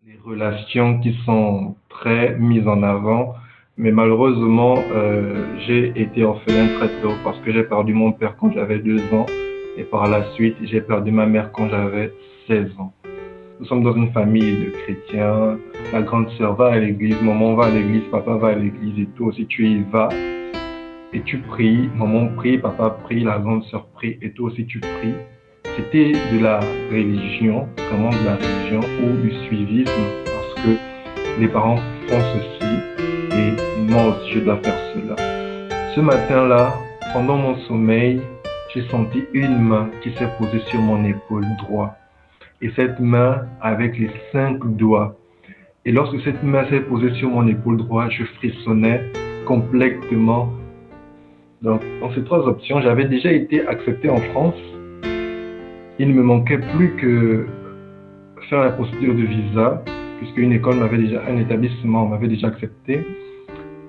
les relations qui sont très mises en avant. Mais malheureusement, j'ai été orphelin très tôt parce que j'ai perdu mon père quand j'avais 2 ans et par la suite, j'ai perdu ma mère quand j'avais 16 ans. Nous sommes dans une famille de chrétiens. La grande sœur va à l'église, maman va à l'église, papa va à l'église et toi aussi tu y vas et tu pries. Maman prie, papa prie, la grande sœur prie et toi aussi tu pries. C'était de la religion, vraiment de la religion ou du suivisme parce que les parents font ceci et moi aussi je dois faire cela. Ce matin-là, pendant mon sommeil, j'ai senti une main qui s'est posée sur mon épaule droite. Et cette main avec les 5 doigts. Et lorsque cette main s'est posée sur mon épaule droite, je frissonnais complètement. Donc, dans ces 3 options, j'avais déjà été accepté en France. Il ne me manquait plus que faire la procédure de visa, puisque une école m'avait déjà, un établissement m'avait déjà accepté.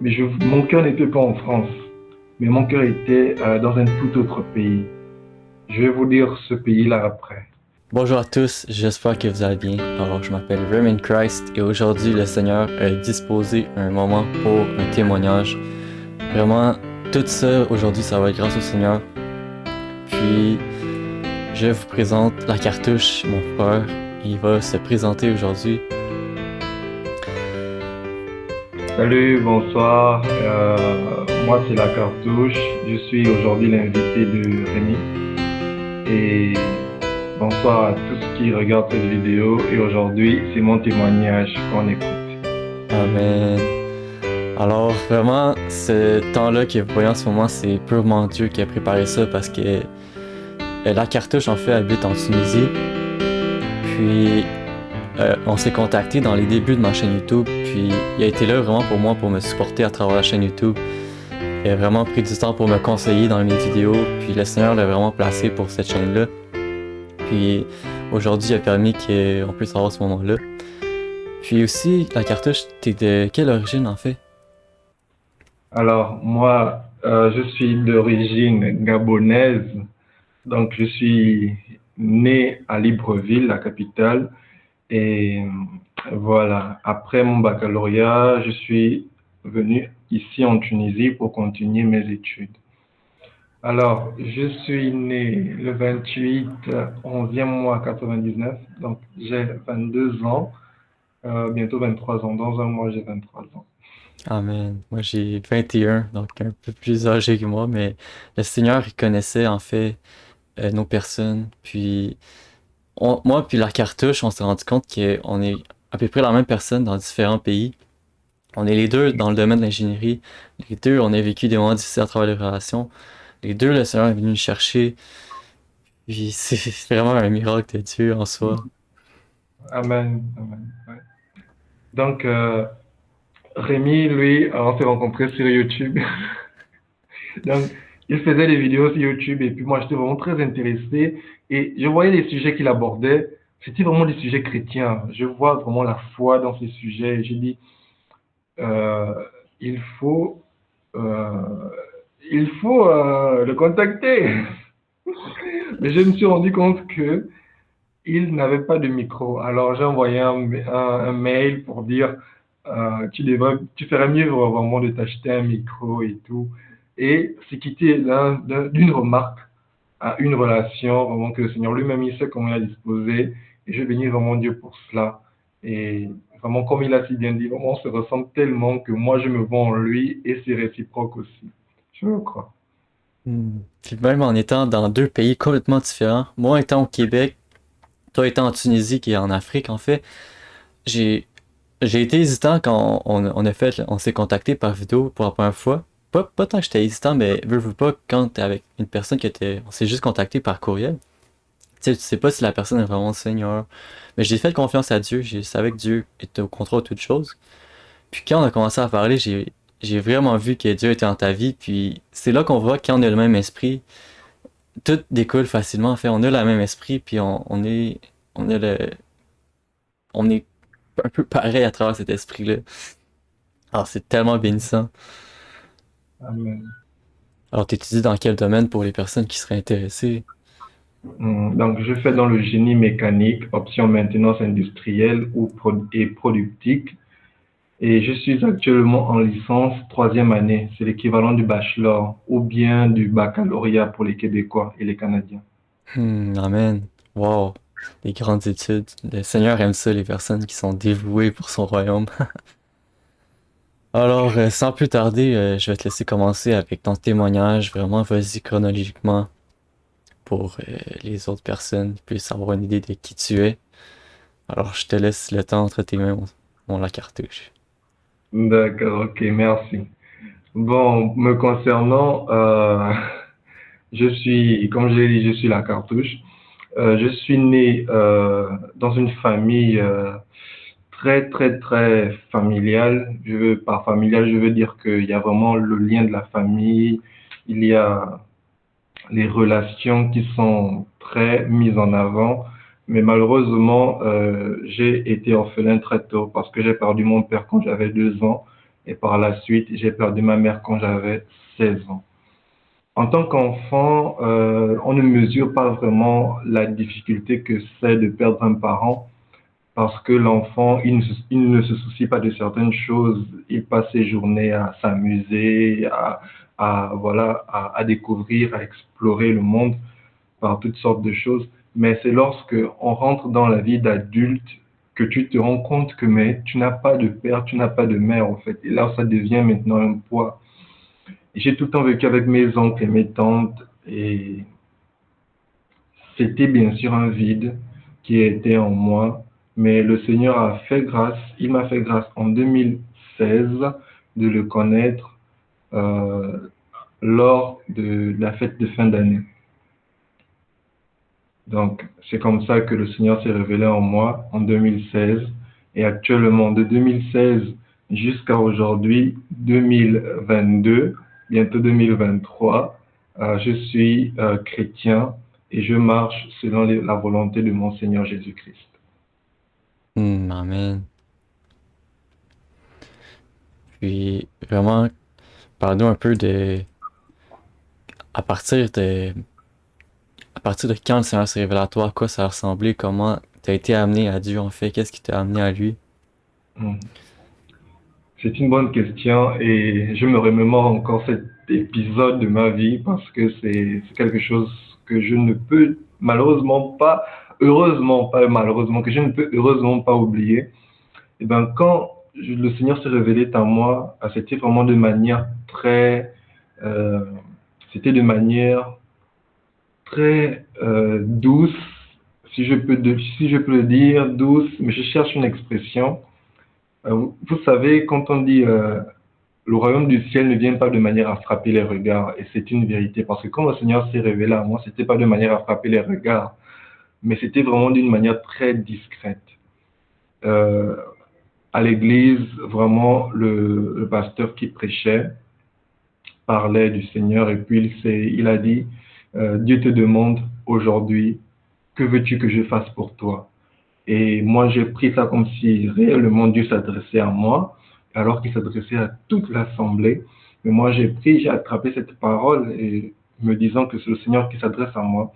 Mais mon cœur n'était pas en France, mais mon cœur était dans un tout autre pays. Je vais vous dire ce pays-là après. Bonjour à tous, j'espère que vous allez bien. Alors, je m'appelle Raymond Christ et aujourd'hui, le Seigneur a disposé un moment pour un témoignage. Vraiment, tout ça aujourd'hui, ça va être grâce au Seigneur. Puis, je vous présente la cartouche, mon frère. Il va se présenter aujourd'hui. Salut, bonsoir. Moi, c'est la cartouche. Je suis aujourd'hui l'invité de Rémi. Et bonsoir à tous qui regardent cette vidéo. Et aujourd'hui, c'est mon témoignage qu'on écoute. Amen. Alors, vraiment, ce temps-là que vous voyez en ce moment, c'est purement Dieu qui a préparé ça parce que la cartouche, en fait, habite en Tunisie. Puis, on s'est contacté dans les débuts de ma chaîne YouTube, puis il a été là vraiment pour moi, pour me supporter à travers la chaîne YouTube. Il a vraiment pris du temps pour me conseiller dans mes vidéos, puis le Seigneur l'a vraiment placé pour cette chaîne-là. Puis aujourd'hui, il a permis qu'on puisse avoir ce moment-là. Puis aussi, la cartouche, t'es de quelle origine en fait? Alors, moi, je suis d'origine gabonaise. Donc, je suis né à Libreville, la capitale. Et voilà, après mon baccalauréat, je suis venu ici en Tunisie pour continuer mes études. Alors, je suis né le 28, 11e mois 99, donc j'ai 22 ans, bientôt 23 ans. Dans un mois, j'ai 23 ans. Amen. Moi, j'ai 21, donc un peu plus âgé que moi, mais le Seigneur, il connaissait en fait nos personnes. Puis moi, puis la cartouche, on s'est rendu compte qu'on est à peu près la même personne dans différents pays. On est les deux dans le domaine de l'ingénierie. Les deux, on a vécu des moments difficiles à travers les relations. Les deux, le Seigneur est venu nous chercher. Puis c'est vraiment un miracle de Dieu en soi. Amen, amen. Ouais. Donc, Rémi, lui, on s'est rencontrés sur YouTube. Donc, il faisait des vidéos sur YouTube et puis moi, j'étais vraiment très intéressé et je voyais les sujets qu'il abordait. C'était vraiment des sujets chrétiens. Je vois vraiment la foi dans ces sujets. Et j'ai dit, euh, il faut, euh, il faut le contacter. Mais je me suis rendu compte que il n'avait pas de micro. Alors j'ai envoyé un mail pour dire, tu ferais mieux vraiment de t'acheter un micro et tout. Et c'est quitté d'une remarque à une relation, vraiment que le Seigneur lui-même, il sait comment il a disposé. Et je bénis vraiment Dieu pour cela. Et vraiment, comme il a si bien dit, vraiment, on se ressemble tellement que moi, je me vois en lui et c'est réciproque aussi. Je crois. Puis même en étant dans deux pays complètement différents, moi étant au Québec, toi étant en Tunisie qui est en Afrique en fait, j'ai j'ai été hésitant quand on s'est contacté par vidéo pour la première fois. Pas tant que j'étais hésitant, mais veux pas quand t'es avec une personne on s'est juste contacté par courriel. Tu sais pas si la personne est vraiment le Seigneur. Mais j'ai fait confiance à Dieu, je savais que Dieu était au contrôle de toutes choses. Puis quand on a commencé à parler, j'ai vraiment vu que Dieu était dans ta vie. Puis c'est là qu'on voit quand on a le même esprit, tout découle facilement. En fait, on a le même esprit, puis on a on est un peu pareil à travers cet esprit-là. Alors c'est tellement bénissant. Amen. Alors t'étudies dans quel domaine pour les personnes qui seraient intéressées? Donc, je fais dans le génie mécanique, option maintenance industrielle et productique. Et je suis actuellement en licence troisième année. C'est l'équivalent du bachelor ou bien du baccalauréat pour les Québécois et les Canadiens. Amen. Wow. Des grandes études. Le Seigneur aime ça, les personnes qui sont dévouées pour son royaume. Alors, sans plus tarder, je vais te laisser commencer avec ton témoignage. Vraiment, vas-y chronologiquement pour les autres personnes puissent avoir une idée de qui tu es. Alors, je te laisse le temps entre tes mains, la cartouche. D'accord, ok, merci. Bon, me concernant, je suis, comme j'ai dit, je suis la cartouche. Je suis né dans une famille très, très, très familiale. Par familiale, je veux dire qu'il y a vraiment le lien de la famille. Il y a les relations qui sont très mises en avant. Mais malheureusement, j'ai été orphelin très tôt parce que j'ai perdu mon père quand j'avais 2 ans et par la suite, j'ai perdu ma mère quand j'avais 16 ans. En tant qu'enfant, on ne mesure pas vraiment la difficulté que c'est de perdre un parent parce que l'enfant, il ne se soucie pas de certaines choses. Il passe ses journées à s'amuser, voilà, à découvrir, à explorer le monde par toutes sortes de choses. Mais c'est lorsque on rentre dans la vie d'adulte que tu te rends compte que mais tu n'as pas de père, tu n'as pas de mère en fait. Et là, ça devient maintenant un poids. J'ai tout le temps vécu avec mes oncles et mes tantes et c'était bien sûr un vide qui était en moi, mais le Seigneur a fait grâce, il m'a fait grâce en 2016 de le connaître euh, lors de la fête de fin d'année. Donc, c'est comme ça que le Seigneur s'est révélé en moi en 2016. Et actuellement, de 2016 jusqu'à aujourd'hui, 2022, bientôt 2023, je suis chrétien et je marche selon la volonté de mon Seigneur Jésus-Christ. Amen. Puis, vraiment, parle-nous un peu à partir de, à partir de quand le Seigneur s'est révélé à toi, à quoi ça a ressemblé, comment t'as été amené à Dieu en fait, qu'est-ce qui t'a amené à lui? Hmm. C'est une bonne question et je me remémore encore cet épisode de ma vie parce que c'est quelque chose que je ne peux malheureusement pas, heureusement pas malheureusement, que je ne peux heureusement pas oublier. Et ben quand le Seigneur s'est révélé à moi, c'était vraiment de manière euh, c'était de manière très douce, si je peux le dire, douce, mais je cherche une expression. Vous savez, quand on dit le royaume du ciel ne vient pas de manière à frapper les regards, et c'est une vérité, parce que quand le Seigneur s'est révélé à moi, c'était pas de manière à frapper les regards, mais c'était vraiment d'une manière très discrète. Euh, à l'église, vraiment, le pasteur qui prêchait parlait du Seigneur, et puis il a dit, Dieu te demande aujourd'hui, que veux-tu que je fasse pour toi? Et moi, j'ai pris ça comme si réellement Dieu s'adressait à moi, alors qu'il s'adressait à toute l'assemblée. Mais moi, j'ai attrapé cette parole et me disant que c'est le Seigneur qui s'adresse à moi.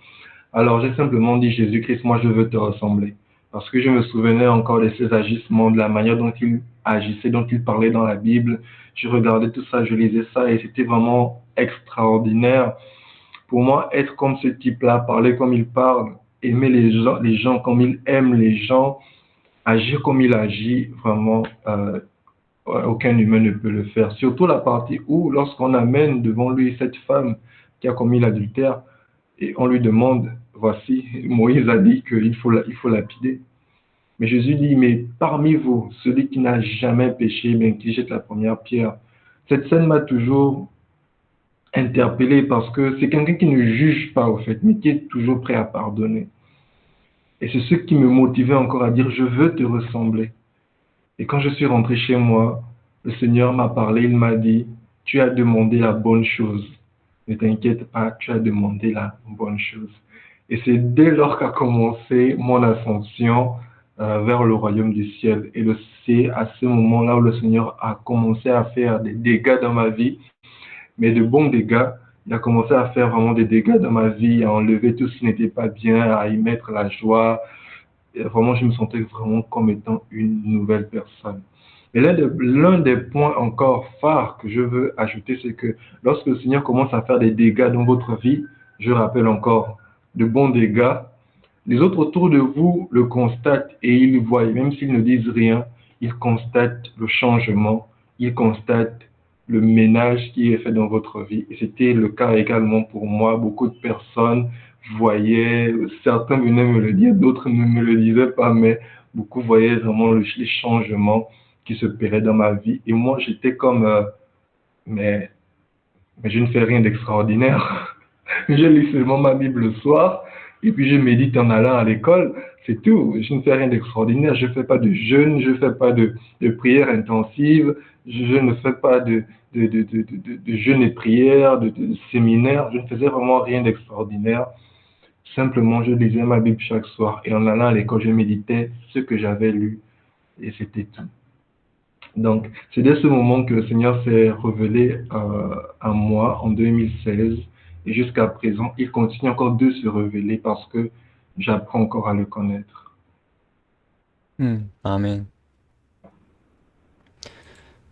Alors, j'ai simplement dit, Jésus-Christ, moi, je veux te ressembler. Parce que je me souvenais encore de ses agissements, de la manière dont il agissait, dont il parlait dans la Bible. Je regardais tout ça, je lisais ça et c'était vraiment extraordinaire. Pour moi, être comme ce type-là, parler comme il parle, aimer les gens comme il aime les gens, agir comme il agit, vraiment, aucun humain ne peut le faire. Surtout la partie où, lorsqu'on amène devant lui cette femme qui a commis l'adultère, et on lui demande, voici, Moïse a dit il faut lapider. Mais Jésus dit, mais parmi vous, celui qui n'a jamais péché, bien qui jette la première pierre. Cette scène m'a toujours interpellé parce que c'est quelqu'un qui ne juge pas, au fait, mais qui est toujours prêt à pardonner. Et c'est ce qui me motivait encore à dire, je veux te ressembler. Et quand je suis rentré chez moi, le Seigneur m'a parlé, il m'a dit, tu as demandé la bonne chose. Ne t'inquiète pas, tu as demandé la bonne chose. Et c'est dès lors qu'a commencé mon ascension vers le royaume du ciel. Et c'est à ce moment-là où le Seigneur a commencé à faire des dégâts dans ma vie, mais de bons dégâts. Il a commencé à faire vraiment des dégâts dans ma vie, à enlever tout ce qui n'était pas bien, à y mettre la joie. Et vraiment, je me sentais vraiment comme étant une nouvelle personne. Et l'un des points encore phares que je veux ajouter, c'est que lorsque le Seigneur commence à faire des dégâts dans votre vie, je rappelle encore, de bons dégâts, les autres autour de vous le constatent et ils voient, même s'ils ne disent rien, ils constatent le changement, ils constatent le ménage qui est fait dans votre vie. Et c'était le cas également pour moi. Beaucoup de personnes voyaient, certains venaient me le dire, d'autres ne me le disaient pas, mais beaucoup voyaient vraiment les changements qui se opéraient dans ma vie. Et moi, j'étais comme, mais, mais je ne fais rien d'extraordinaire. Je lis seulement ma Bible le soir et puis je médite en allant à l'école. C'est tout. Je ne fais rien d'extraordinaire. Je ne fais pas de jeûne, je ne fais pas de prière intensive, je ne fais pas de jeûne et prière, de séminaire. Je ne faisais vraiment rien d'extraordinaire. Simplement, je lisais ma Bible chaque soir et en allant à l'école, je méditais ce que j'avais lu et c'était tout. Donc, c'est dès ce moment que le Seigneur s'est révélé à moi en 2016 et jusqu'à présent, il continue encore de se révéler parce que j'apprends encore à le connaître. Amen.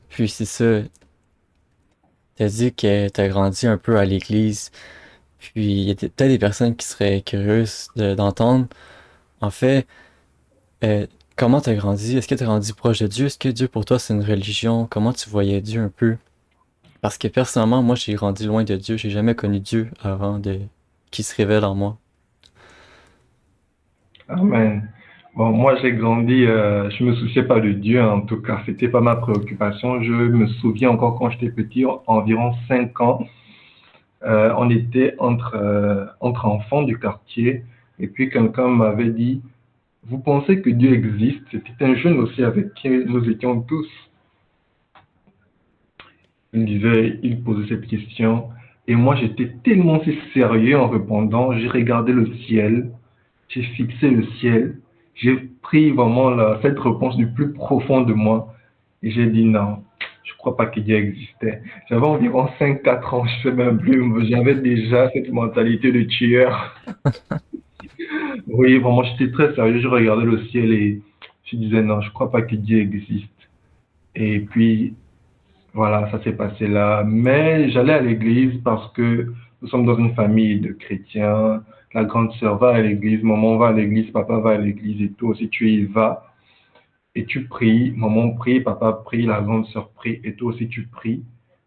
Puis c'est ça, t'as dit que t'as grandi un peu à l'église, puis il y a peut-être des personnes qui seraient curieuses d'entendre. En fait, euh, comment t'as grandi? Est-ce que t'as grandi proche de Dieu? Est-ce que Dieu pour toi c'est une religion? Comment tu voyais Dieu un peu? Parce que personnellement, moi j'ai grandi loin de Dieu, j'ai jamais connu Dieu avant de qu'il se révèle en moi. Amen. Bon, moi j'ai grandi, je me souciais pas de Dieu en tout cas, c'était pas ma préoccupation. Je me souviens encore quand j'étais petit, environ 5 ans, on était entre enfants du quartier et puis quelqu'un m'avait dit, vous pensez que Dieu existe? C'était un jeune aussi avec qui nous étions tous. Il posait cette question. Et moi, j'étais tellement si sérieux en répondant. J'ai regardé le ciel, j'ai fixé le ciel, j'ai pris vraiment cette réponse du plus profond de moi. Et j'ai dit non, je ne crois pas que Dieu existait. J'avais environ 5 4 ans, je ne sais même plus. J'avais déjà cette mentalité de tueur. Oui, vraiment, j'étais très sérieux. Je regardais le ciel et je disais non, je ne crois pas que Dieu existe. Et puis, voilà, ça s'est passé là. Mais j'allais à l'église parce que nous sommes dans une famille de chrétiens. La grande sœur va à l'église, maman va à l'église, papa va à l'église et toi aussi tu y vas. Et tu pries, maman prie, papa prie, la grande sœur prie et toi aussi tu pries.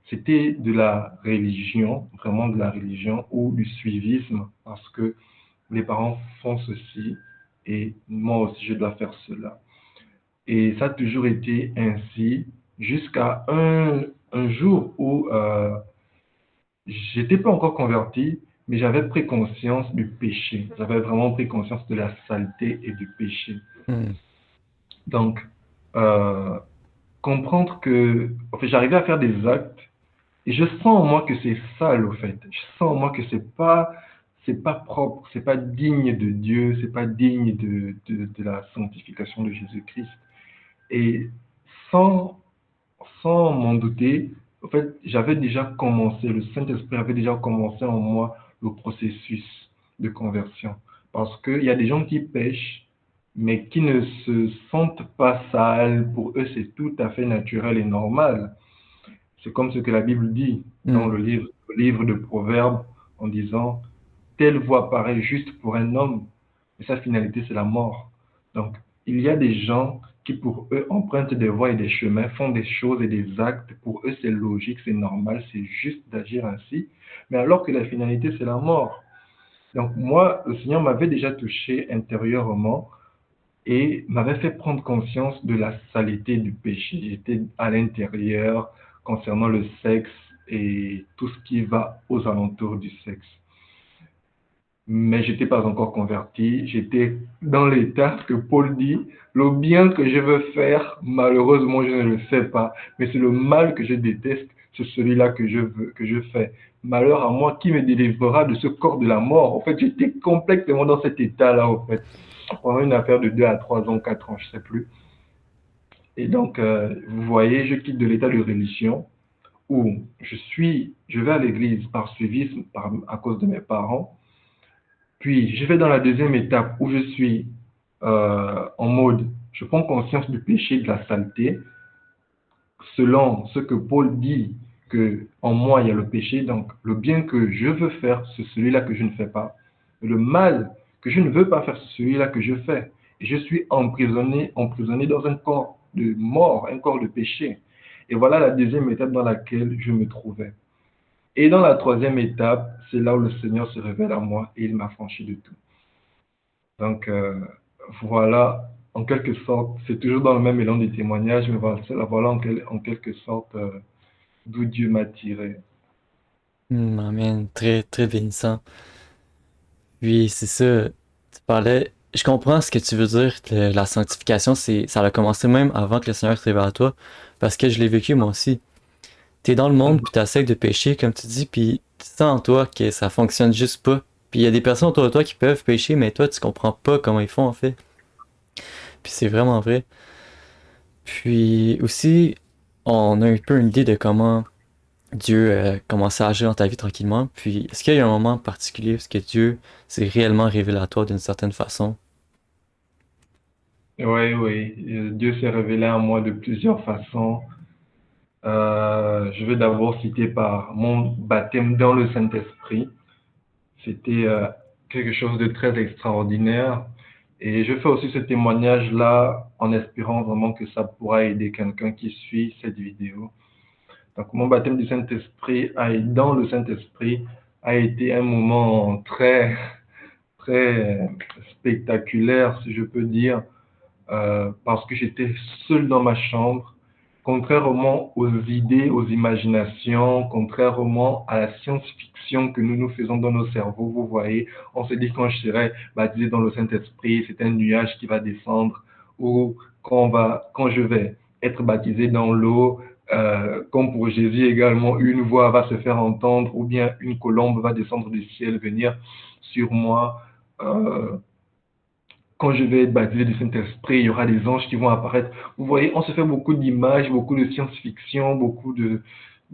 C'était de la religion, vraiment de la religion ou du suivisme parce que les parents font ceci et moi aussi je dois faire cela. Et ça a toujours été ainsi jusqu'à un jour où j'étais pas encore converti, mais j'avais pris conscience du péché. J'avais vraiment pris conscience de la saleté et du péché. Hmm. Donc, euh, comprendre que, en fait, j'arrivais à faire des actes et je sens en moi que c'est sale, au fait. Je sens en moi que c'est pas propre, c'est pas digne de Dieu, c'est pas digne de la sanctification de Jésus-Christ. Et sans sans m'en douter, en fait, j'avais déjà commencé, le Saint-Esprit avait déjà commencé en moi le processus de conversion. Parce qu'il y a des gens qui pêchent, mais qui ne se sentent pas sales. Pour eux, c'est tout à fait naturel et normal. C'est comme ce que la Bible dit dans Hmm. le livre de Proverbes en disant, telle voie paraît juste pour un homme, mais sa finalité, c'est la mort. Donc, il y a des gens qui, pour eux, empruntent des voies et des chemins, font des choses et des actes. Pour eux, c'est logique, c'est normal, c'est juste d'agir ainsi. Mais alors que la finalité, c'est la mort. Donc, moi, le Seigneur m'avait déjà touché intérieurement et m'avait fait prendre conscience de la saleté du péché. J'étais à l'intérieur concernant le sexe et tout ce qui va aux alentours du sexe. Mais je n'étais pas encore converti. J'étais dans l'état que Paul dit, le bien que je veux faire, malheureusement, je ne le fais pas. Mais c'est le mal que je déteste, c'est celui-là que je veux, que je fais. Malheur à moi, qui me délivrera de ce corps de la mort. En fait, j'étais complètement dans cet état-là, en fait. Pendant une affaire de 2 à 3 ans, 4 ans, je ne sais plus. Et donc, vous voyez, je quitte de l'état de religion où je vais à l'église par suivisme, à cause de mes parents, puis je vais dans la deuxième étape où je suis en mode, je prends conscience du péché, de la saleté, selon ce que Paul dit, que en moi il y a le péché, donc le bien que je veux faire, c'est celui-là que je ne fais pas. Le mal que je ne veux pas faire, c'est celui-là que je fais. Et je suis emprisonné dans un corps de mort, un corps de péché. Et voilà la deuxième étape dans laquelle je me trouvais. Et dans la troisième étape, c'est là où le Seigneur se révèle à moi et il m'a franchi de tout. Donc voilà, en quelque sorte, c'est toujours dans le même élan du témoignage, mais voilà en quelque sorte d'où Dieu m'a tiré. Amen. Très, très bénissant. Oui, c'est ça. Tu parlais. Je comprends ce que tu veux dire. La sanctification, ça a commencé même avant que le Seigneur se révèle à toi. Parce que je l'ai vécu moi aussi. T'es dans le monde, puis t'essaies de pécher, comme tu dis, puis tu sens en toi que ça fonctionne juste pas. Puis il y a des personnes autour de toi qui peuvent pécher, mais toi, tu comprends pas comment ils font, en fait. Puis c'est vraiment vrai. Puis aussi, on a un peu une idée de comment Dieu commençait à agir dans ta vie tranquillement. Puis est-ce qu'il y a eu un moment particulier parce que Dieu s'est réellement révélé à toi d'une certaine façon? Oui, oui, Dieu s'est révélé à moi de plusieurs façons. Je vais d'abord citer par mon baptême dans le Saint-Esprit. C'était quelque chose de très extraordinaire. Et je fais aussi ce témoignage-là en espérant vraiment que ça pourra aider quelqu'un qui suit cette vidéo. Donc, mon baptême du Saint-Esprit, dans le Saint-Esprit, a été un moment très, très spectaculaire, si je peux dire, parce que j'étais seul dans ma chambre, contrairement aux idées, aux imaginations, contrairement à la science-fiction que nous nous faisons dans nos cerveaux. Vous voyez, on se dit quand je serai baptisé dans le Saint-Esprit, c'est un nuage qui va descendre, ou quand je vais être baptisé dans l'eau, comme pour Jésus également, une voix va se faire entendre, ou bien une colombe va descendre du ciel, venir sur moi. Quand je vais être baptisé du Saint-Esprit, il y aura des anges qui vont apparaître. Vous voyez, on se fait beaucoup d'images, beaucoup de science-fiction,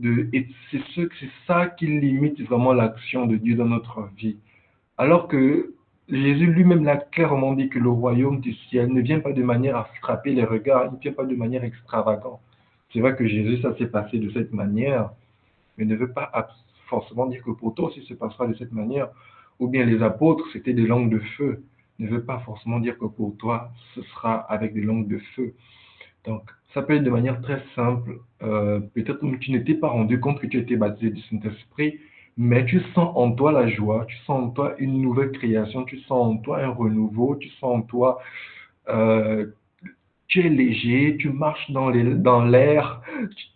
et c'est ça qui limite vraiment l'action de Dieu dans notre vie. Alors que Jésus lui-même l'a clairement dit que le royaume du ciel ne vient pas de manière à frapper les regards, il ne vient pas de manière extravagante. C'est vrai que Jésus, ça s'est passé de cette manière, mais ne veut pas forcément dire que pour toi aussi se passera de cette manière. Ou bien les apôtres, c'était des langues de feu. Ne veut pas forcément dire que pour toi, ce sera avec des langues de feu. Donc, ça peut être de manière très simple. Peut-être que tu n'étais pas rendu compte que tu étais baptisé du Saint-Esprit, mais tu sens en toi la joie, tu sens en toi une nouvelle création, tu sens en toi un renouveau, tu sens en toi euh, tu es léger, tu marches dans l'air,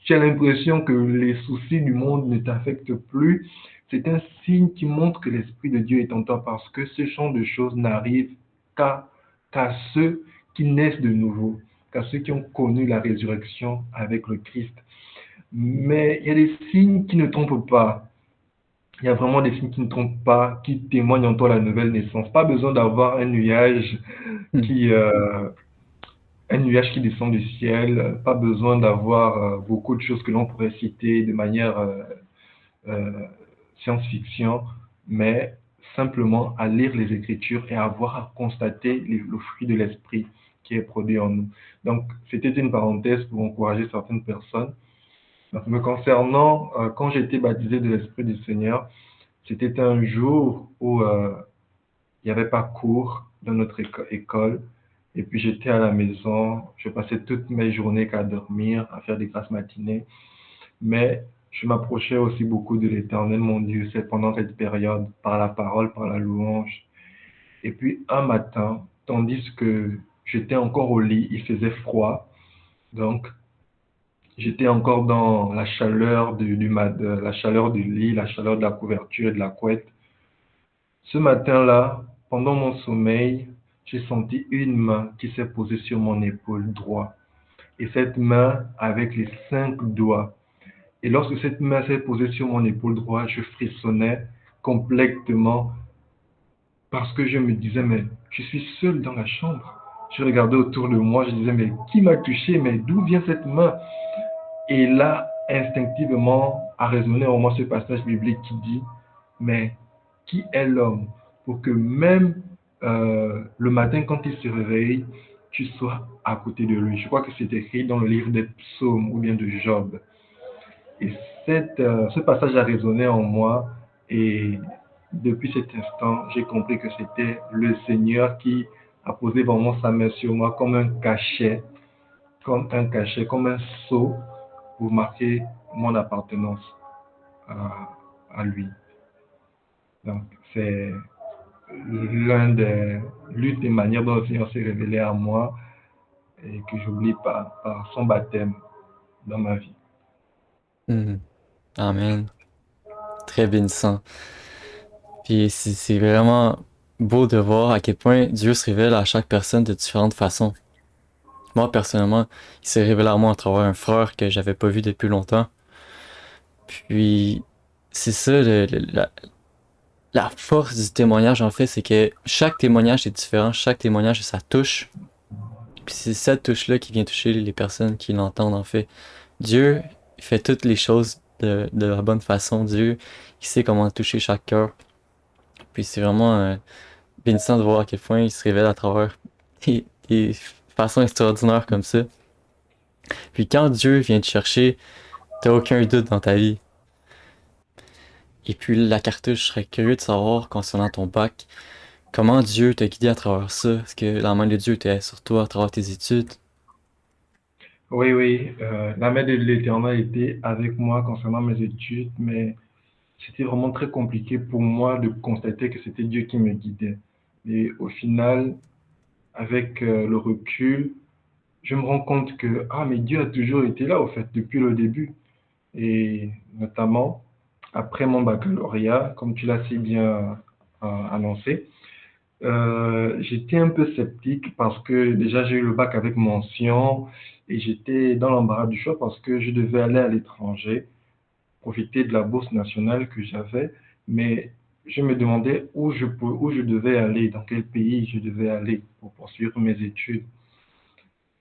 tu as l'impression que les soucis du monde ne t'affectent plus. C'est un signe qui montre que l'Esprit de Dieu est en toi parce que ce genre de choses n'arrivent qu'à qu'à ceux qui naissent de nouveau, qu'à ceux qui ont connu la résurrection avec le Christ. Mais il y a des signes qui ne trompent pas. Il y a vraiment des signes qui ne trompent pas, qui témoignent en toi la nouvelle naissance. Pas besoin d'avoir un nuage Hmm. qui, un nuage qui descend du ciel, pas besoin d'avoir beaucoup de choses que l'on pourrait citer de manière euh, science-fiction, mais simplement à lire les Écritures et avoir à constater le fruit de l'esprit qui est produit en nous. Donc, c'était une parenthèse pour encourager certaines personnes. Donc, me concernant, quand j'ai été baptisé de l'Esprit du Seigneur, c'était un jour où il n'y avait pas cours dans notre école. Et puis j'étais à la maison, je passais toutes mes journées qu'à dormir, à faire des grasses matinées. Mais je m'approchais aussi beaucoup de l'Éternel, mon Dieu, c'est pendant cette période, par la parole, par la louange. Et puis un matin, tandis que j'étais encore au lit, il faisait froid, donc j'étais encore dans la chaleur la chaleur du lit, la chaleur de la couverture et de la couette. Ce matin-là, pendant mon sommeil, j'ai senti une main qui s'est posée sur mon épaule droite. Et cette main avec les 5 doigts. Et lorsque cette main s'est posée sur mon épaule droite, je frissonnais complètement parce que je me disais, mais je suis seul dans la chambre. Je regardais autour de moi, je disais, mais qui m'a touché? Mais d'où vient cette main? Et là, instinctivement a résonné en moi ce passage biblique qui dit, mais qui est l'homme pour que même le matin quand il se réveille, tu sois à côté de lui. Je crois que c'est écrit dans le livre des psaumes ou bien de Job. Et ce passage a résonné en moi et depuis cet instant, j'ai compris que c'était le Seigneur qui a posé vraiment sa main sur moi comme un sceau pour marquer mon appartenance à, à lui. Donc, c'est l'une des manières dont le Seigneur s'est révélé à moi et que j'oublie pas par son baptême dans ma vie. Mhm. Amen. Très bénissant. Puis c'est vraiment beau de voir à quel point Dieu se révèle à chaque personne de différentes façons. Moi, personnellement, il s'est révélé à moi à travers un frère que j'avais pas vu depuis longtemps. Puis, c'est ça, la force du témoignage, en fait, c'est que chaque témoignage est différent, chaque témoignage, ça touche. Puis c'est cette touche-là qui vient toucher les personnes qui l'entendent, en fait. Dieu fait toutes les choses de la bonne façon. Dieu, il sait comment toucher chaque cœur. Puis c'est vraiment bénissant de voir à quel point il se révèle à travers des façons extraordinaires comme ça. Puis quand Dieu vient te chercher, t'as aucun doute dans ta vie. Et puis la cartouche, je serais curieux de savoir concernant ton bac, comment Dieu t'a guidé à travers ça? Est-ce que la main de Dieu était sur toi à travers tes études? Oui, oui, la main de l'Éternel était avec moi concernant mes études, mais c'était vraiment très compliqué pour moi de constater que c'était Dieu qui me guidait. Et au final, avec le recul, je me rends compte que, ah, mais Dieu a toujours été là, au fait, depuis le début. Et notamment, après mon baccalauréat, comme tu l'as si bien annoncé, j'étais un peu sceptique parce que déjà j'ai eu le bac avec mention et j'étais dans l'embarras du choix parce que je devais aller à l'étranger, profiter de la bourse nationale que j'avais, mais je me demandais où je devais aller, dans quel pays je devais aller pour poursuivre mes études.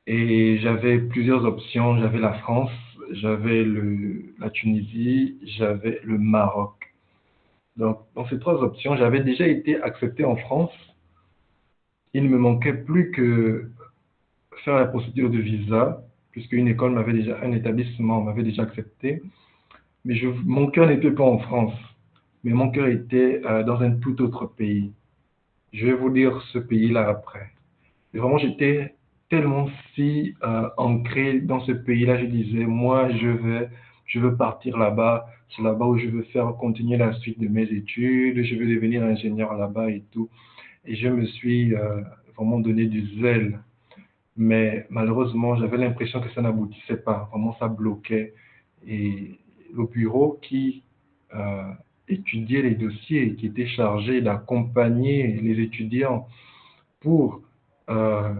Et j'avais plusieurs options. J'avais la France, j'avais la Tunisie, j'avais le Maroc. Donc, dans ces trois options, j'avais déjà été accepté en France. Il ne me manquait plus que faire la procédure de visa, puisque un établissement m'avait déjà accepté. Mais mon cœur n'était pas en France, mais mon cœur était dans un tout autre pays. Je vais vous dire ce pays-là après. Et vraiment, j'étais tellement si ancré dans ce pays-là, je disais, moi, je veux partir là-bas. C'est là-bas où je veux faire continuer la suite de mes études. Je veux devenir ingénieur là-bas et tout. Et je me suis vraiment donné du zèle. Mais malheureusement, j'avais l'impression que ça n'aboutissait pas. Vraiment, ça bloquait. Et le bureau qui euh, étudiait les dossiers, qui était chargé d'accompagner les étudiants pour euh,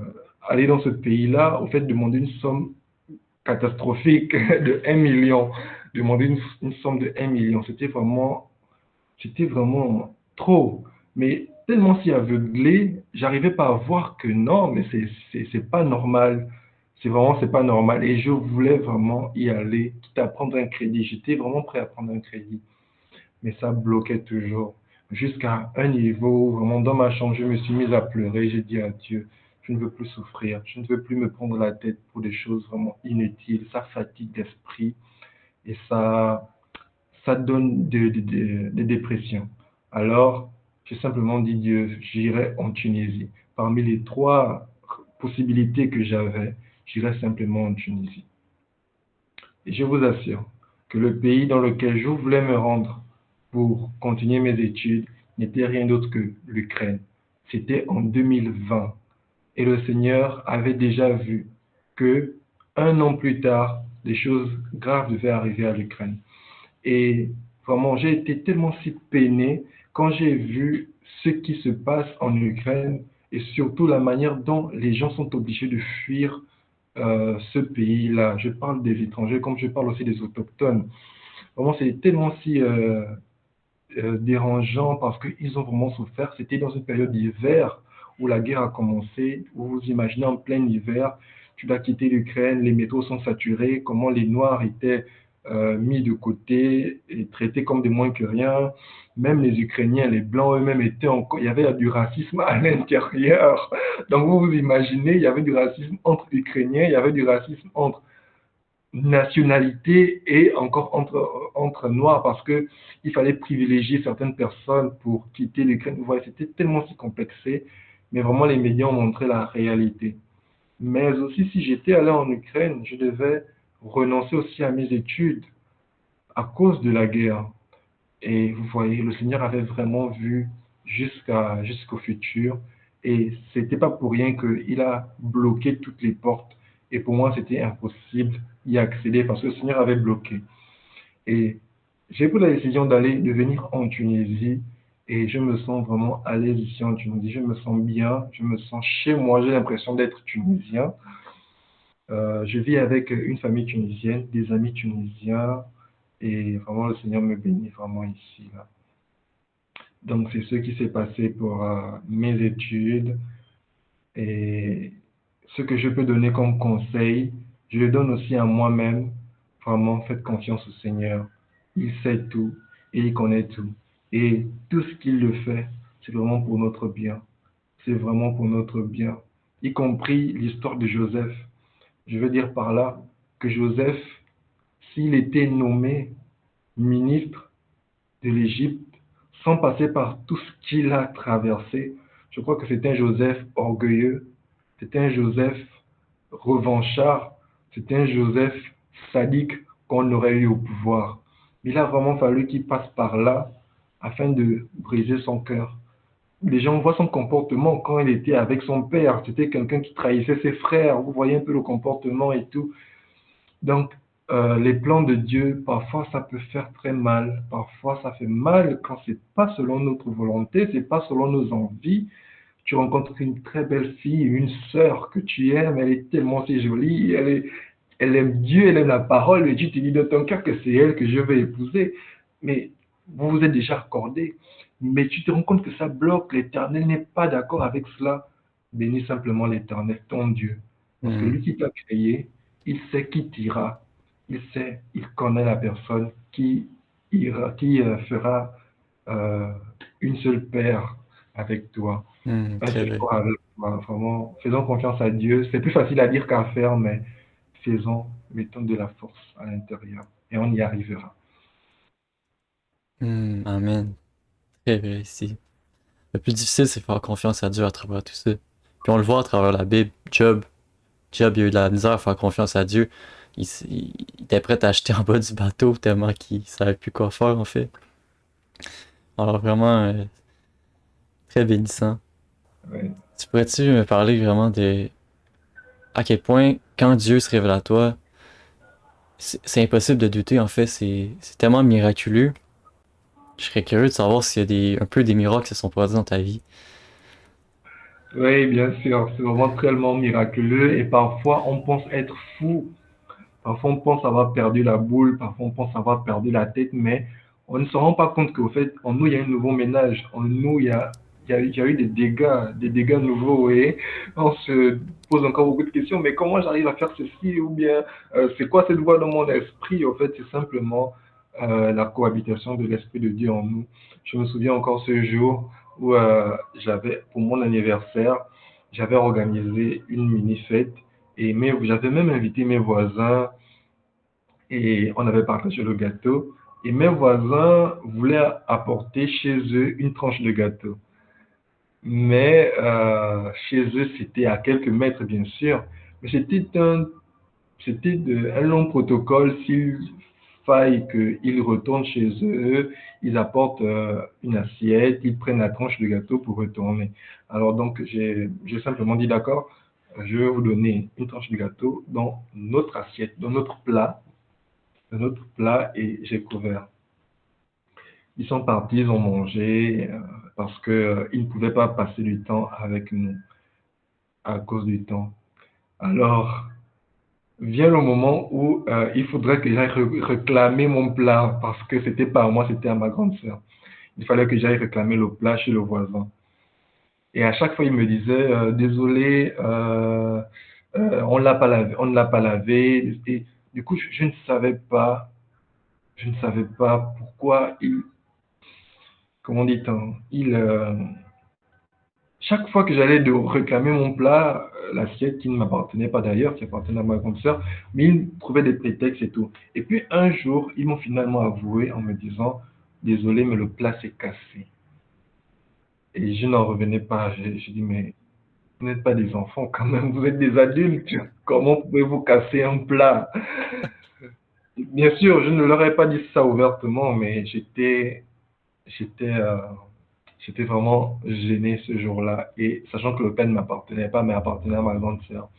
aller dans ce pays-là, au fait, demander une somme catastrophique de 1 million. Demander une somme de 1 million. C'était vraiment trop. Mais tellement si aveuglé, j'arrivais pas à voir que non, mais c'est pas normal. C'est pas normal. Et je voulais vraiment y aller, quitte à prendre un crédit. J'étais vraiment prêt à prendre un crédit. Mais ça bloquait toujours. Jusqu'à un niveau où vraiment dans ma chambre, je me suis mis à pleurer. J'ai dit à Dieu, je ne veux plus souffrir. Je ne veux plus me prendre la tête pour des choses vraiment inutiles. Ça fatigue l'esprit et ça donne des dépressions. Alors, j'ai simplement dit Dieu, j'irai en Tunisie. Parmi les trois possibilités que j'avais, j'irai simplement en Tunisie. Et je vous assure que le pays dans lequel je voulais me rendre pour continuer mes études n'était rien d'autre que l'Ukraine. C'était en 2020. Et le Seigneur avait déjà vu que 1 an plus tard, des choses graves devaient arriver à l'Ukraine. Et vraiment, j'ai été tellement si peiné quand j'ai vu ce qui se passe en Ukraine et surtout la manière dont les gens sont obligés de fuir ce pays-là. Je parle des étrangers comme je parle aussi des autochtones. Vraiment, c'est tellement si dérangeant parce qu'ils ont vraiment souffert. C'était dans une période d'hiver où la guerre a commencé, où vous imaginez en plein hiver, tu dois quitter l'Ukraine, les métros sont saturés, comment les Noirs étaient mis de côté et traités comme des moins que rien. Même les Ukrainiens, les Blancs eux-mêmes étaient encore, il y avait du racisme à l'intérieur. Donc vous vous imaginez, il y avait du racisme entre Ukrainiens, il y avait du racisme entre nationalités et encore entre Noirs parce que il fallait privilégier certaines personnes pour quitter l'Ukraine. Vous voyez, c'était tellement si complexé, mais vraiment les médias ont montré la réalité. Mais aussi, si j'étais allé en Ukraine, je devais renoncer aussi à mes études à cause de la guerre. Et vous voyez, le Seigneur avait vraiment vu jusqu'au futur. Et c'était pas pour rien qu'il a bloqué toutes les portes. Et pour moi, c'était impossible d'y accéder parce que le Seigneur avait bloqué. Et j'ai pris la décision de venir en Tunisie. Et je me sens vraiment à l'aise ici en Tunisie. Je me sens bien. Je me sens chez moi. J'ai l'impression d'être tunisien. Je vis avec une famille tunisienne, des amis tunisiens. Et vraiment, le Seigneur me bénit vraiment ici, là. Donc, c'est ce qui s'est passé pour mes études. Et ce que je peux donner comme conseil, je le donne aussi à moi-même. Vraiment, faites confiance au Seigneur. Il sait tout et il connaît tout. Et tout ce qu'il le fait, c'est vraiment pour notre bien. C'est vraiment pour notre bien. Y compris l'histoire de Joseph. Je veux dire par là que Joseph, s'il était nommé ministre de l'Égypte, sans passer par tout ce qu'il a traversé, je crois que c'est un Joseph orgueilleux, c'est un Joseph revanchard, c'est un Joseph sadique qu'on aurait eu au pouvoir. Il a vraiment fallu qu'il passe par là afin de briser son cœur. Les gens voient son comportement quand il était avec son père. C'était quelqu'un qui trahissait ses frères. Vous voyez un peu le comportement et tout. Donc, les plans de Dieu, parfois ça peut faire très mal. Parfois ça fait mal quand c'est pas selon notre volonté, c'est pas selon nos envies. Tu rencontres une très belle fille, une sœur que tu aimes, elle est tellement si jolie, elle aime Dieu, elle aime la parole, et tu te dis dans ton cœur que c'est elle que je vais épouser. Mais vous vous êtes déjà accordé. Mais tu te rends compte que ça bloque, l'Éternel n'est pas d'accord avec cela. Bénis simplement l'Éternel, ton Dieu. Parce que Hmm. lui qui t'a créé, il sait qui t'ira. Il sait, il connaît la personne qui ira, qui fera euh, une seule paire avec toi. Hmm, Un très seul vrai. corps avec toi. Vraiment, faisons confiance à Dieu. C'est plus facile à dire qu'à faire, mais faisons, mettons de la force à l'intérieur et on y arrivera. Hmm, amen. Très vrai ici. Le plus difficile, c'est faire confiance à Dieu à travers tout ça. Puis on le voit à travers la Bible. Job, il a eu de la misère à faire confiance à Dieu. Il était prêt à acheter en bas du bateau tellement qu'il savait plus quoi faire en fait. Alors vraiment, très bénissant. Ouais. Tu pourrais-tu me parler vraiment de à quel point quand Dieu se révèle à toi, c'est impossible de douter en fait, c'est tellement miraculeux. Je serais curieux de savoir s'il y a un peu des miracles qui se sont produits dans ta vie. Oui, bien sûr, c'est vraiment tellement miraculeux et parfois on pense être fou, parfois on pense avoir perdu la boule, parfois on pense avoir perdu la tête, mais on ne se rend pas compte qu'au fait, en nous, il y a un nouveau ménage, en nous, il y a eu des dégâts nouveaux et on se pose encore beaucoup de questions, mais comment j'arrive à faire ceci ou bien c'est quoi cette voix dans mon esprit? Au fait, c'est simplement la cohabitation de l'Esprit de Dieu en nous. Je me souviens encore ce jour où j'avais, pour mon anniversaire, j'avais organisé une mini-fête et j'avais même invité mes voisins et on avait partagé le gâteau. Et mes voisins voulaient apporter chez eux une tranche de gâteau. Mais chez eux, c'était à quelques mètres, bien sûr. Mais un long protocole. S'il faille qu'ils retournent chez eux, ils apportent une assiette, ils prennent la tranche de gâteau pour retourner. Alors donc, j'ai simplement dit, d'accord, je vais vous donner une tranche de gâteau dans notre assiette, dans notre plat, et j'ai couvert. Ils sont partis, ils ont mangé, parce que ils ne pouvaient pas passer du temps avec nous à cause du temps. Alors, vient le moment où il faudrait que j'aille réclamer mon plat parce que c'était pas à moi, c'était à ma grande sœur. Il fallait que j'aille réclamer le plat chez le voisin. Et à chaque fois, il me disait désolé, on l'a pas lavé, on ne l'a pas lavé. Et du coup, je ne savais pas. Je ne savais pas pourquoi comment dit-on, chaque fois que j'allais de réclamer mon plat, l'assiette qui ne m'appartenait pas d'ailleurs, qui appartenait à ma grande sœur, mais ils trouvaient des prétextes et tout. Et puis un jour, ils m'ont finalement avoué en me disant, désolé, mais le plat s'est cassé. Et je n'en revenais pas. J'ai dit, mais vous n'êtes pas des enfants quand même, vous êtes des adultes. Comment pouvez-vous casser un plat? Bien sûr, je ne leur ai pas dit ça ouvertement, mais j'étais, euh, j'étais vraiment gêné ce jour-là. Et sachant que le pain ne m'appartenait pas, mais appartenait à ma grande sœur.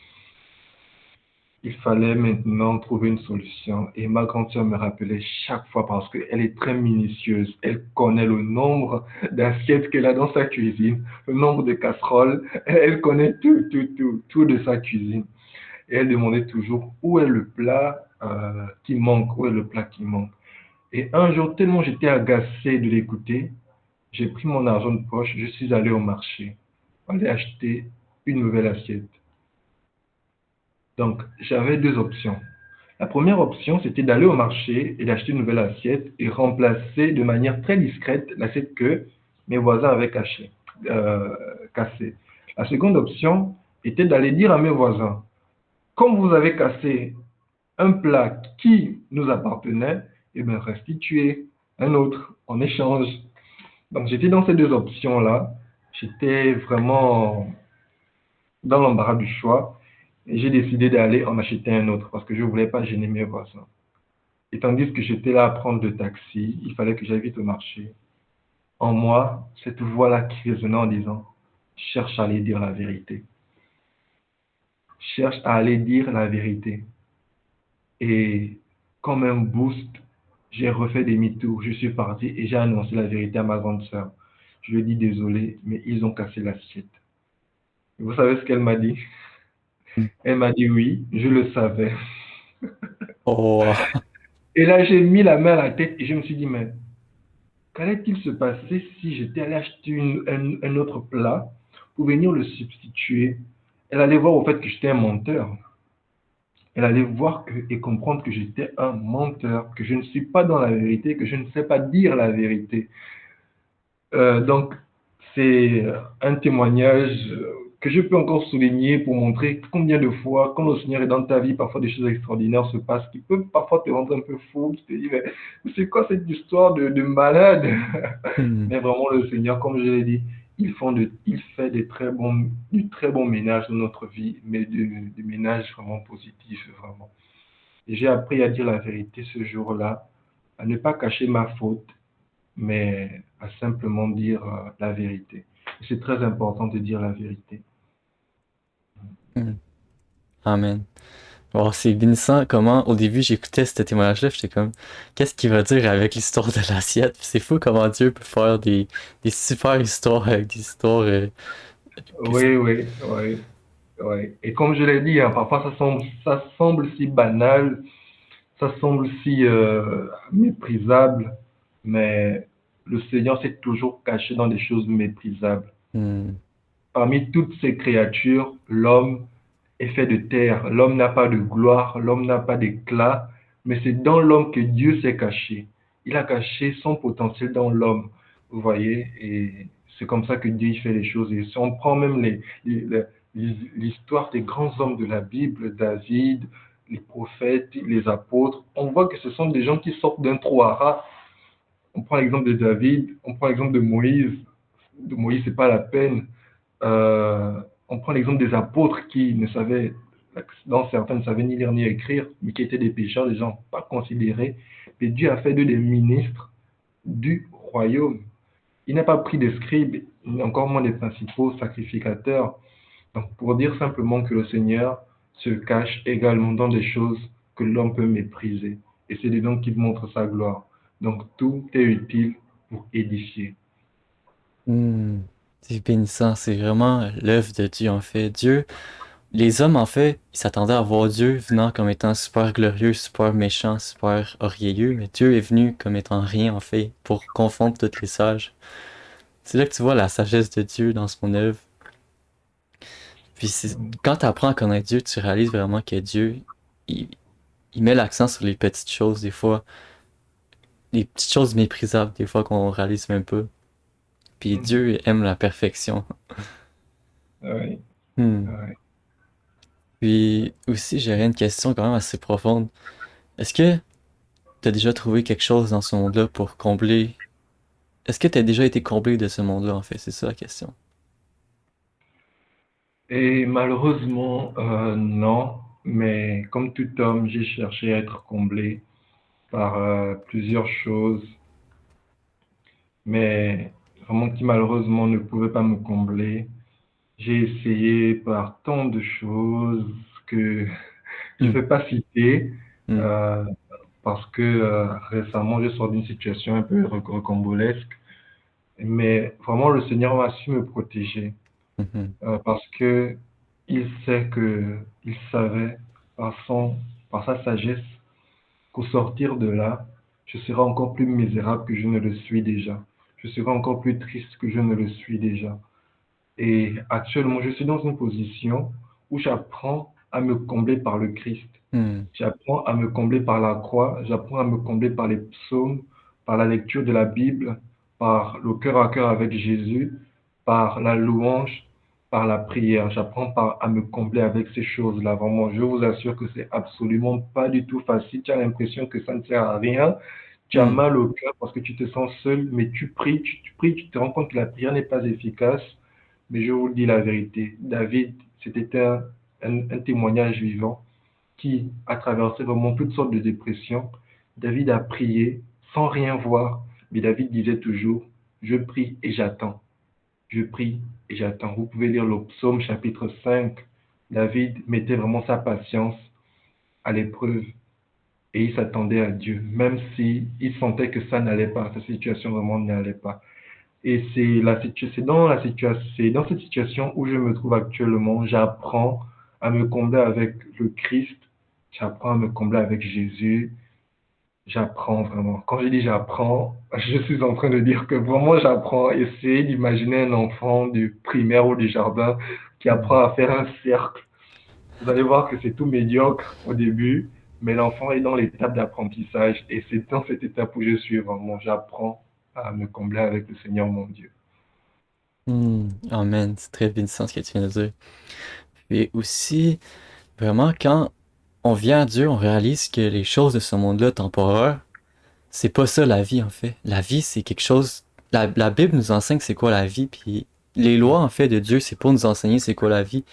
Il fallait maintenant trouver une solution. Et ma grande sœur me rappelait chaque fois parce qu'elle est très minutieuse. Elle connaît le nombre d'assiettes qu'elle a dans sa cuisine, le nombre de casseroles. Elle connaît tout de sa cuisine. Et elle demandait toujours où est le plat qui manque, où est le plat qui manque. Et un jour, tellement j'étais agacé de l'écouter, j'ai pris mon argent de poche, je suis allé au marché, aller acheter une nouvelle assiette. Donc, j'avais deux options. La première option, c'était d'aller au marché et d'acheter une nouvelle assiette et remplacer de manière très discrète l'assiette que mes voisins avaient euh, cassée. La seconde option était d'aller dire à mes voisins, comme vous avez cassé un plat qui nous appartenait, eh bien, restituez un autre en échange. Donc, j'étais dans ces deux options-là. J'étais vraiment dans l'embarras du choix et j'ai décidé d'aller en acheter un autre parce que je ne voulais pas gêner mes voisins. Et tandis que j'étais là à prendre le taxi, il fallait que j'aille vite au marché. En moi, cette voix-là qui résonnait en disant, cherche à aller dire la vérité. Cherche à aller dire la vérité. Et comme un boost, j'ai refait demi-tour. Je suis parti et j'ai annoncé la vérité à ma grande sœur. Je lui ai dit désolé, mais ils ont cassé l'assiette. Et vous savez ce qu'elle m'a dit? Elle m'a dit oui, je le savais. Oh, wow. Et là, j'ai mis la main à la tête et je me suis dit, mais qu'allait-il se passer si j'étais allé acheter un autre plat pour venir le substituer? Elle allait voir au fait que j'étais un menteur. Elle allait voir et comprendre que j'étais un menteur, que je ne suis pas dans la vérité, que je ne sais pas dire la vérité. Donc, c'est un témoignage que je peux encore souligner pour montrer combien de fois, quand le Seigneur est dans ta vie, parfois des choses extraordinaires se passent qui peuvent parfois te rendre un peu fou, qui te dit, mais c'est quoi cette histoire de malade? Hmm. Mais vraiment, le Seigneur, comme je l'ai dit, il fait du très bon ménage dans notre vie, mais du ménage vraiment positif, vraiment. Et j'ai appris à dire la vérité ce jour-là, à ne pas cacher ma faute, mais à simplement dire la vérité. Et c'est très important de dire la vérité. Hmm. Amen. Wow, c'est bénissant comment au début j'écoutais ce témoignage-là, j'étais comme qu'est-ce qu'il va dire avec l'histoire de l'assiette? Puis c'est fou comment Dieu peut faire des super histoires avec des histoires que c'est- Oui, oui, oui, oui. Et comme je l'ai dit, hein, parfois ça semble si banal, ça semble si méprisable, mais le Seigneur s'est toujours caché dans des choses méprisables. Hmm. Parmi toutes ces créatures, l'homme est fait de terre. L'homme n'a pas de gloire, l'homme n'a pas d'éclat, mais c'est dans l'homme que Dieu s'est caché. Il a caché son potentiel dans l'homme, vous voyez, et c'est comme ça que Dieu fait les choses. Et si on prend même l'histoire des grands hommes de la Bible, David, les prophètes, les apôtres, on voit que ce sont des gens qui sortent d'un trou à ras. On prend l'exemple de David, on prend l'exemple de Moïse. De Moïse, c'est pas la peine. On prend l'exemple des apôtres qui ne savaient, dans certains ne savaient ni lire ni écrire, mais qui étaient des pécheurs, des gens pas considérés. Mais Dieu a fait d'eux des ministres du royaume. Il n'a pas pris des scribes, encore moins des principaux sacrificateurs. Donc, pour dire simplement que le Seigneur se cache également dans des choses que l'homme peut mépriser. Et c'est dedans qu'il montre sa gloire. Donc, tout est utile pour édifier. Hmm. C'est bénissant, c'est vraiment l'œuvre de Dieu en fait. Dieu, les hommes en fait, ils s'attendaient à voir Dieu venant comme étant super glorieux, super méchant, super orgueilleux, mais Dieu est venu comme étant rien en fait, pour confondre tous les sages. C'est là que tu vois la sagesse de Dieu dans son œuvre. Puis quand tu apprends à connaître Dieu, tu réalises vraiment que Dieu, il, il met l'accent sur les petites choses des fois. des petites choses méprisables, des fois qu'on réalise même pas. Puis Mhm. Dieu aime la perfection. Oui, Hmm. oui. Puis aussi, j'aurais une question quand même assez profonde. Est-ce que t'as déjà trouvé quelque chose dans ce monde-là pour combler... Est-ce que t'as déjà été comblé de ce monde-là, en fait? C'est ça la question. Et malheureusement, non. Mais comme tout homme, j'ai cherché à être comblé par plusieurs choses, mais vraiment qui malheureusement ne pouvaient pas me combler. J'ai essayé par tant de choses que je ne Hmm. vais pas citer, Hmm. euh, parce que récemment, je sors d'une situation un peu rocambolesque, mais vraiment le Seigneur m'a su me protéger, Mhm. parce que il sait que il savait par par sa sagesse qu'au sortir de là, je serai encore plus misérable que je ne le suis déjà. Je serai encore plus triste que je ne le suis déjà. Et actuellement, je suis dans une position où j'apprends à me combler par le Christ. Hmm. J'apprends à me combler par la croix, j'apprends à me combler par les psaumes, par la lecture de la Bible, par le cœur à cœur avec Jésus, par la louange, par la prière. J'apprends à me combler avec ces choses-là. Vraiment, je vous assure que c'est absolument pas du tout facile. Tu as l'impression que ça ne sert à rien. Tu as Hmm. mal au cœur parce que tu te sens seul, mais tu pries, tu pries, tu te rends compte que la prière n'est pas efficace. Mais je vous dis la vérité. David, c'était un témoignage vivant qui a traversé vraiment toutes sortes de dépressions. David a prié sans rien voir, mais David disait toujours, je prie et j'attends. Je prie et j'attends. Vous pouvez lire le psaume chapitre 5. David mettait vraiment sa patience à l'épreuve et il s'attendait à Dieu, même si il sentait que ça n'allait pas, sa situation vraiment n'allait pas. Et c'est dans cette situation où je me trouve actuellement. J'apprends à me combler avec le Christ. J'apprends à me combler avec Jésus. J'apprends vraiment. Quand je dis j'apprends, je suis en train de dire que vraiment j'apprends. Essayez d'imaginer un enfant du primaire ou du jardin qui Hmm. apprend à faire un cercle. Vous allez voir que c'est tout médiocre au début, mais l'enfant est dans l'étape d'apprentissage et c'est dans cette étape où je suis vraiment. J'apprends à me combler avec le Seigneur mon Dieu. Hmm. Amen. C'est très bénissant ce que tu viens de dire. Et aussi, vraiment, quand on vient à Dieu, on réalise que les choses de ce monde-là temporaire, c'est pas ça la vie en fait. La vie, c'est quelque chose. La Bible nous enseigne c'est quoi la vie, puis les lois en fait de Dieu, c'est pour nous enseigner c'est quoi la vie.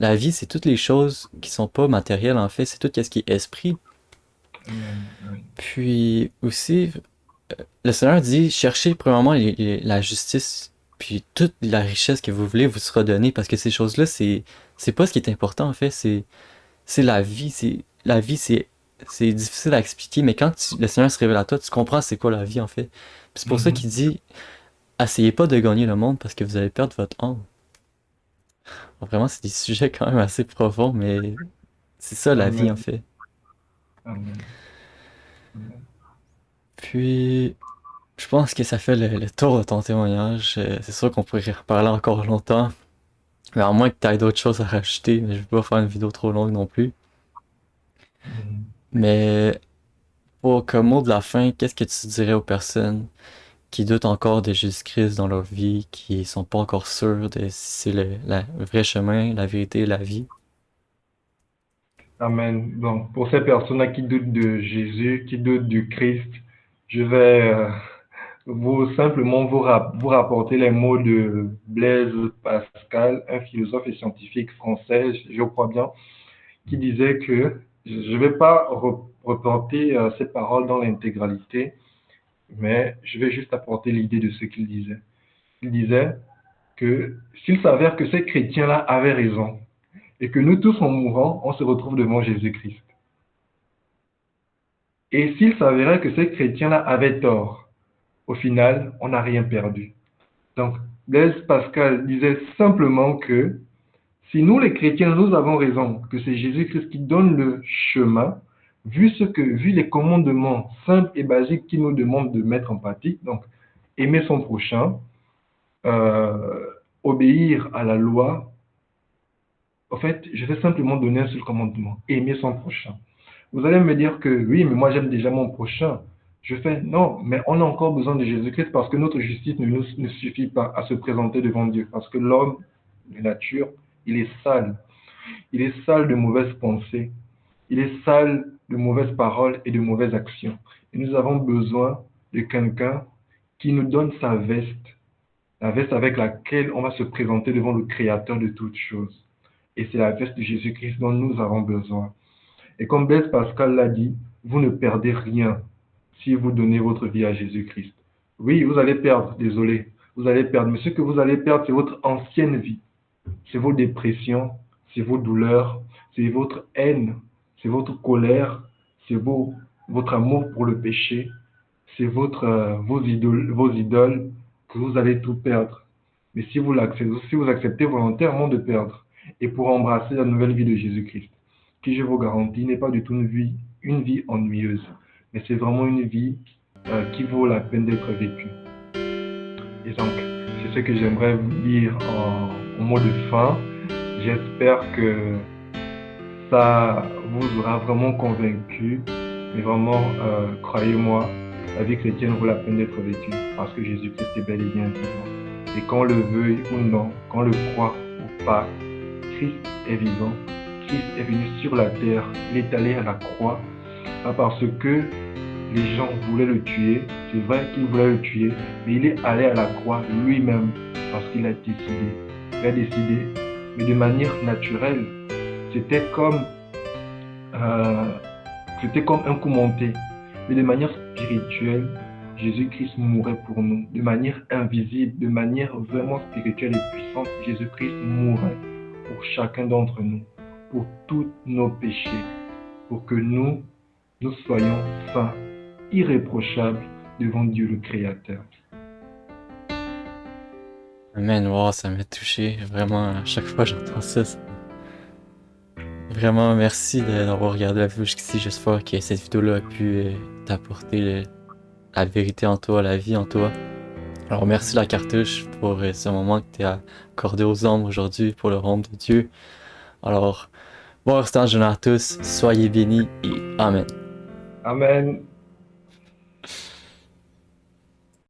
La vie, c'est toutes les choses qui sont pas matérielles en fait, c'est tout ce qui est esprit. Amen. Oui. Puis aussi, le Seigneur dit cherchez premièrement la justice, puis toute la richesse que vous voulez vous sera donnée, parce que ces choses-là, c'est pas ce qui est important en fait, c'est la vie, c'est difficile à expliquer, mais quand le Seigneur se révèle à toi, tu comprends c'est quoi la vie en fait. Puis c'est pour ça Mhm. qu'il dit essayez pas de gagner le monde parce que vous allez perdre votre âme. Bon, vraiment, c'est des sujets quand même assez profonds, mais c'est ça la vie en Amen. fait. Amen. Amen. Puis je pense que ça fait le tour de ton témoignage. C'est sûr qu'on pourrait y reparler encore longtemps, mais à moins que tu aies d'autres choses à rajouter, mais je vais pas faire une vidéo trop longue non plus. Mhm. Mais pour comme mot de la fin, qu'est-ce que tu dirais aux personnes qui doutent encore de Jésus-Christ dans leur vie, qui sont pas encore sûrs de si c'est le vrai chemin, la vérité, la vie. Amen. Donc, pour ces personnes-là qui doutent de Jésus, qui doutent du Christ, je vais simplement vous rapporter les mots de Blaise Pascal, un philosophe et scientifique français, je crois bien, qui disait que je ne vais pas reporter ces paroles dans l'intégralité, mais je vais juste apporter l'idée de ce qu'il disait. Il disait que s'il s'avère que ces chrétiens-là avaient raison et que nous tous en mourant, on se retrouve devant Jésus-Christ. Et s'il s'avérait que ces chrétiens-là avaient tort, au final, on n'a rien perdu. Donc, Blaise Pascal disait simplement que si nous, les chrétiens, nous avons raison, que c'est Jésus-Christ qui donne le chemin, vu les commandements simples et basiques qu'il nous demande de mettre en pratique, donc aimer son prochain, euh, obéir à la loi, en fait, je vais simplement donner un seul commandement, aimer son prochain. Vous allez me dire que oui, mais moi j'aime déjà mon prochain. Je fais non, mais on a encore besoin de Jésus-Christ parce que notre justice ne suffit pas à se présenter devant Dieu. Parce que l'homme, de nature, il est sale. Il est sale de mauvaises pensées. Il est sale de mauvaises paroles et de mauvaises actions. Et nous avons besoin de quelqu'un qui nous donne sa veste, la veste avec laquelle on va se présenter devant le Créateur de toutes choses. Et c'est la veste de Jésus-Christ dont nous avons besoin. Et comme Blaise Pascal l'a dit, vous ne perdez rien si vous donnez votre vie à Jésus-Christ. Oui, vous allez perdre, désolé, vous allez perdre, mais ce que vous allez perdre, c'est votre ancienne vie. C'est vos dépressions, c'est vos douleurs, c'est votre haine, c'est votre colère, c'est votre amour pour le péché, c'est vos idoles que vous allez tout perdre. Mais si vous acceptez volontairement de perdre et pour embrasser la nouvelle vie de Jésus-Christ, qui je vous garantis n'est pas du tout une vie ennuyeuse, mais c'est vraiment une vie qui vaut la peine d'être vécue. Et donc, c'est ce que j'aimerais vous dire en mot de fin. J'espère que ça vous aura vraiment convaincu. Mais vraiment, croyez-moi, la vie chrétienne vaut la peine d'être vécue parce que Jésus-Christ est bel et bien vivant. Et qu'on le veuille ou non, qu'on le croit ou pas, Christ est vivant. Christ est venu sur la terre. Il est allé à la croix, pas parce que les gens voulaient le tuer. C'est vrai qu'ils voulaient le tuer, mais il est allé à la croix lui-même parce qu'il a décidé. Il a décidé, mais de manière naturelle. C'était comme un coup monté. Mais de manière spirituelle, Jésus-Christ mourait pour nous. De manière invisible, de manière vraiment spirituelle et puissante, Jésus-Christ mourait pour chacun d'entre nous, pour tous nos péchés, pour que nous soyons saints, irréprochables devant Dieu le Créateur. Amen, wow, ça m'a touché. Vraiment, à chaque fois que j'entends ça. Vraiment, merci d'avoir regardé la vidéo jusqu'ici. J'espère que cette vidéo-là a pu t'apporter la vérité en toi, la vie en toi. Alors, merci la cartouche pour ce moment que tu as accordé aux hommes aujourd'hui pour le royaume de Dieu. Alors, bon restant de journée à tous, soyez bénis et Amen. Amen.